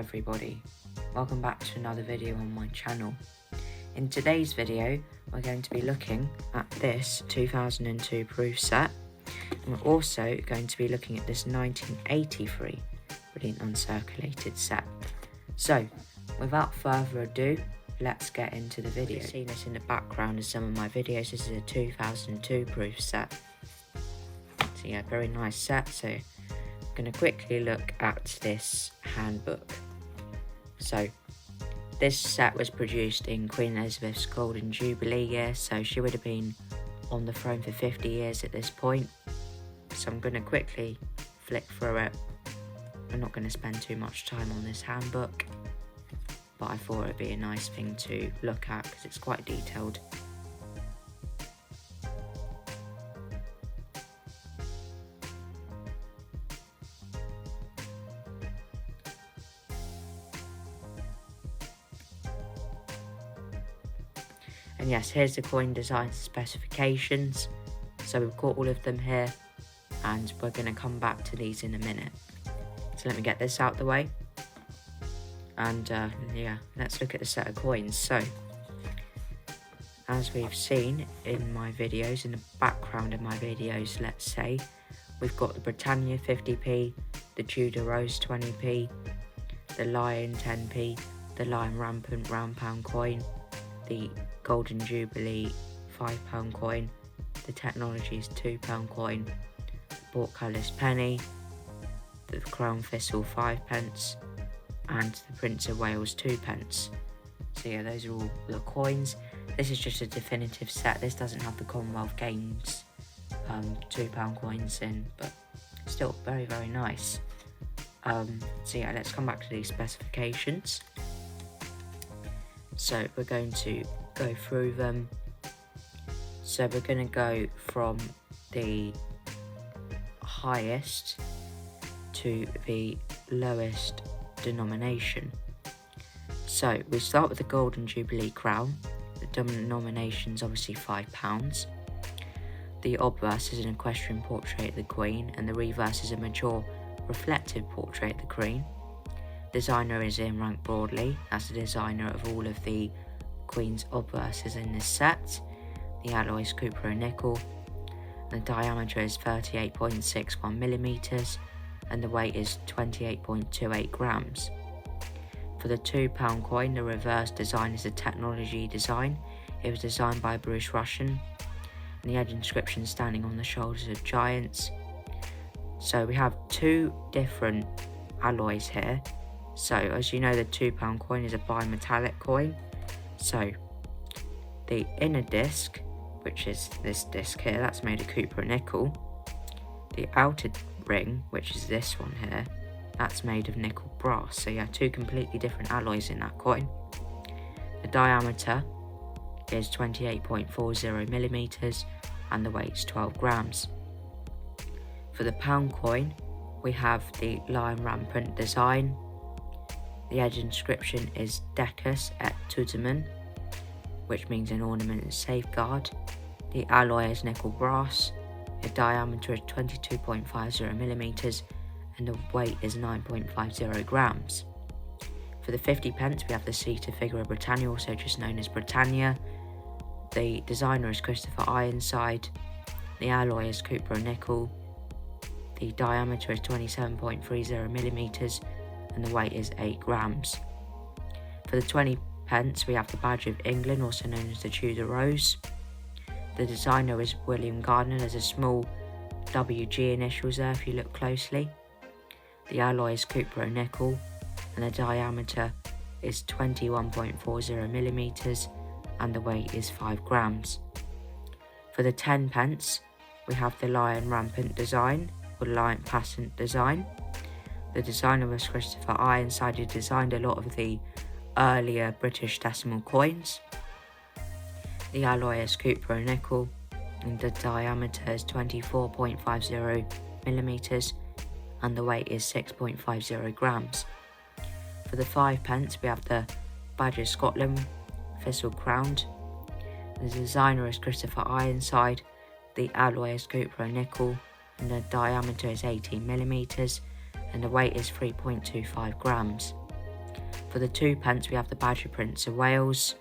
everybody, welcome back to another video on my channel. In today's video we're going to be looking at this 2002 proof set, and we're also going to be looking at this 1983 brilliant uncirculated set. So without further ado, let's get into the video. You've seen this in the background of some of my videos. This is a 2002 proof set. So yeah, very nice set. So I'm going to quickly look at this handbook. So this set was produced in Queen Elizabeth's Golden Jubilee year, so she would have been on the throne for 50 years at this point. So I'm going to quickly flick through it. I'm not going to spend too much time on this handbook, but I thought it'd be a nice thing to look at because it's quite detailed. And yes, here's the coin design specifications. So we've got all of them here, and we're going to come back to these in a minute. So let me get this out the way. And yeah, let's look at the set of coins. So, as we've seen in my videos, in the background of my videos, let's say, we've got the Britannia 50p, the Tudor Rose 20p, the Lion 10p, the Lion Rampant £1 coin, the Golden Jubilee £5 coin, the Technologies £2 coin, the Portcullis penny, the Crown Thistle 5p, and the Prince of Wales 2p. So yeah, those are all the coins. This is just a definitive set. This doesn't have the Commonwealth Games £2 coins in, but still very, very nice. So yeah, let's come back to these specifications. So we're going to go through them. So we're going to go from the highest to the lowest denomination. So we start with the Golden Jubilee crown. The denomination's obviously £5. The obverse is an equestrian portrait of the Queen, and the reverse is a mature reflective portrait of the Queen. Designer is Ian Rank Broadley. That's the designer of all of the Queen's obverses in this set. The alloy is copper and nickel. The diameter is 38.61mm, and the weight is 28.28 grams. For the £2 coin, the reverse design is a technology design. It was designed by a British Russian, and the edge inscription standing on the shoulders of giants. So we have two different alloys here. So as you know, the £2 coin is a bimetallic coin. So the inner disc, which is this disc here, that's made of copper and nickel. The outer ring, which is this one here, that's made of nickel brass. So yeah, two completely different alloys in that coin. The diameter is 28.40mm, and the weight is 12 grams. For the pound coin, we have the Lion Rampant design. The edge inscription is Decus et Tutemen, which means an ornament and safeguard. The alloy is nickel brass. The diameter is 22.50mm, and the weight is 9.50 grams. For the 50p, we have the seated figure of Britannia, also just known as Britannia. The designer is Christopher Ironside. The alloy is copper and nickel. The diameter is 27.30mm, and the weight is 8 grams. For the 20p, we have the badge of England, also known as the Tudor Rose. The designer is William Gardner. There's a small WG initials there if you look closely. The alloy is copper and nickel, and the diameter is 21.40mm, and the weight is 5 grams. For the 10p, we have the Lion Rampant design, or Lion Passant design. The designer was Christopher Ironside, who designed a lot of the earlier British decimal coins. The alloy is copper and nickel, and the diameter is 24.50mm, and the weight is 6.50 grams. For the 5p, we have the Badge of Scotland thistle crowned. The designer is Christopher Ironside. The alloy is copper and nickel, and the diameter is 18mm, and the weight is 3.25 grams. For the 2p, we have the Badger Prince of Wales,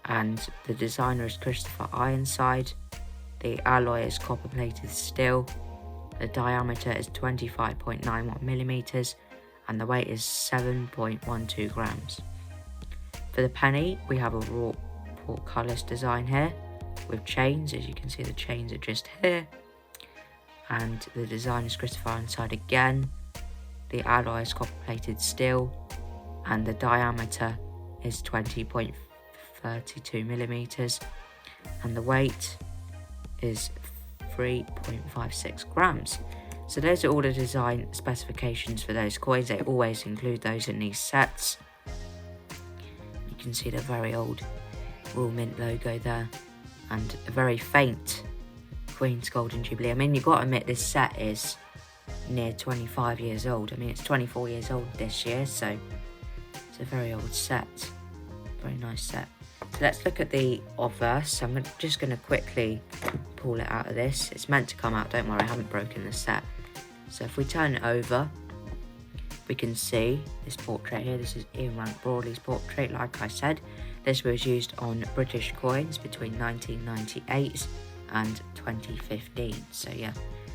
and the designer is Christopher Ironside. The alloy is copper plated steel. The diameter is 25.91 millimeters, and the weight is 7.12 grams. For the penny, we have a raw portcullis design here with chains. As you can see, the chains are just here, and the design is Christopher Ironside again. The alloy is copper plated steel, and the diameter is 20.32 millimeters, and the weight is 3.56 grams. So those are all the design specifications for those coins. They always include those in these sets. You can see the very old Royal Mint logo there, and a very faint Queen's Golden Jubilee. I mean, you've got to admit this set is near 25 years old. I mean, it's 24 years old this year, so it's a very old set. Very nice set. So let's look at the obverse. I'm just going to quickly pull it out of this. It's meant to come out, don't worry, I haven't broken the set. So if we turn it over, we can see this portrait here. This is Ian Rank Broadley's portrait. Like I said, this was used on British coins between 1998 and 2015. So yeah,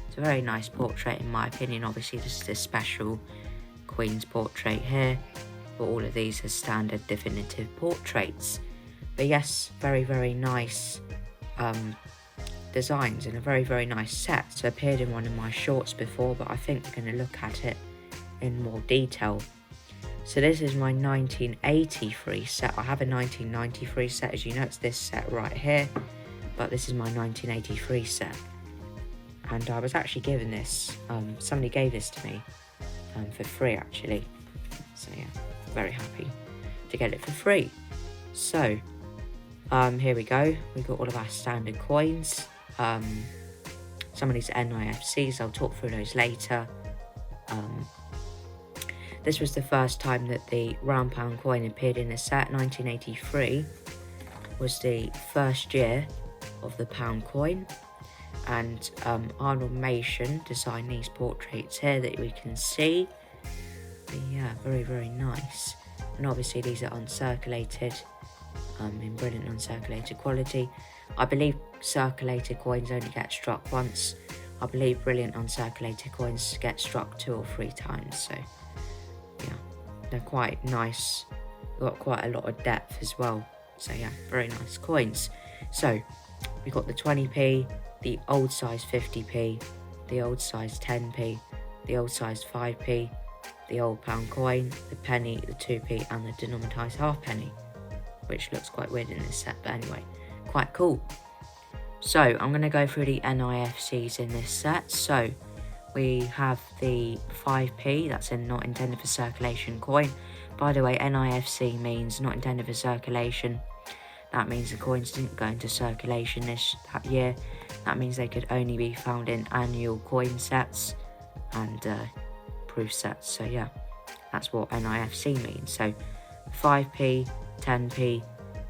it's a very nice portrait in my opinion. Obviously this is a special Queen's portrait here, but all of these are standard definitive portraits. But yes, very, very nice designs and a very, very nice set. So appeared in one of my shorts before, but I think we're going to look at it in more detail. So this is my 1983 set. I have a 1993 set, as you know, it's this set right here, but this is my 1983 set. And I was actually given this, somebody gave this to me for free actually. So yeah, very happy to get it for free. So here we go. We've got all of our standard coins. Some of these NIFCs, I'll talk through those later. This was the first time that the round pound coin appeared in a set. 1983 was the first year of the pound coin, and Arnold Mason designed these portraits here that we can see. But yeah, very, very nice. And obviously these are uncirculated, in brilliant uncirculated quality. I believe circulated coins only get struck once. I believe brilliant uncirculated coins get struck 2 or 3 times. So yeah, they're quite nice. Got quite a lot of depth as well. So yeah, very nice coins. So we've got the 20p, the old size 50p, the old size 10p, the old size 5p, the old pound coin, the penny, the 2p, and the denominatized halfpenny, which looks quite weird in this set, but anyway, quite cool. So I'm going to go through the NIFCs in this set. So we have the 5p, that's a not intended for circulation coin. By the way, NIFC means not intended for circulation. That means the coins didn't go into circulation that year. That means they could only be found in annual coin sets and proof sets. So yeah, that's what NIFC means. So 5p, 10p,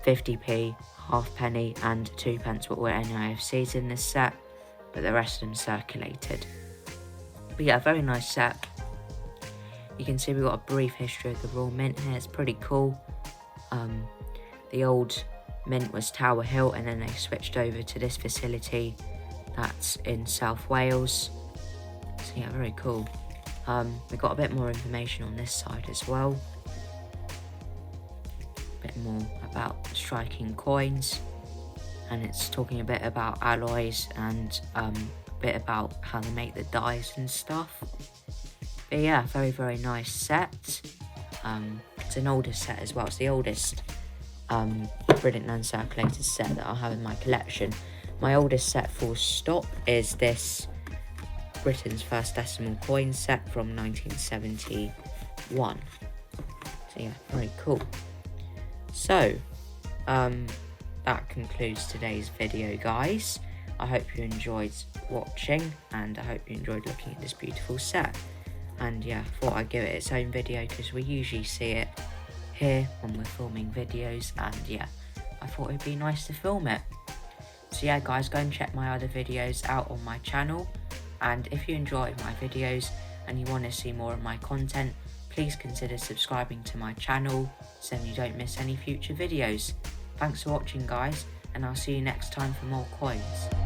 50p, halfpenny and 2p were NIFCs in this set, but the rest of them circulated. But yeah, very nice set. You can see we've got a brief history of the Royal Mint here. It's pretty cool. The old mint was Tower Hill, and then they switched over to this facility that's in South Wales. So yeah, very cool. We've got a bit more information on this side as well. A bit more about striking coins, and it's talking a bit about alloys and a bit about how they make the dies and stuff. But yeah, very, very nice set. It's an older set as well. It's the oldest brilliant uncirculated set that I have in my collection. My oldest set full stop is this Britain's first decimal coin set from 1971. So yeah, very cool. So that concludes today's video, guys. I hope you enjoyed watching, and I hope you enjoyed looking at this beautiful set. And yeah, I thought I'd give it its own video because we usually see it here when we're filming videos, and yeah, I thought it'd be nice to film it. So yeah guys, go and check my other videos out on my channel, and if you enjoy my videos and you want to see more of my content, Please consider subscribing to my channel so you don't miss any future videos. Thanks for watching guys, and I'll see you next time for more coins.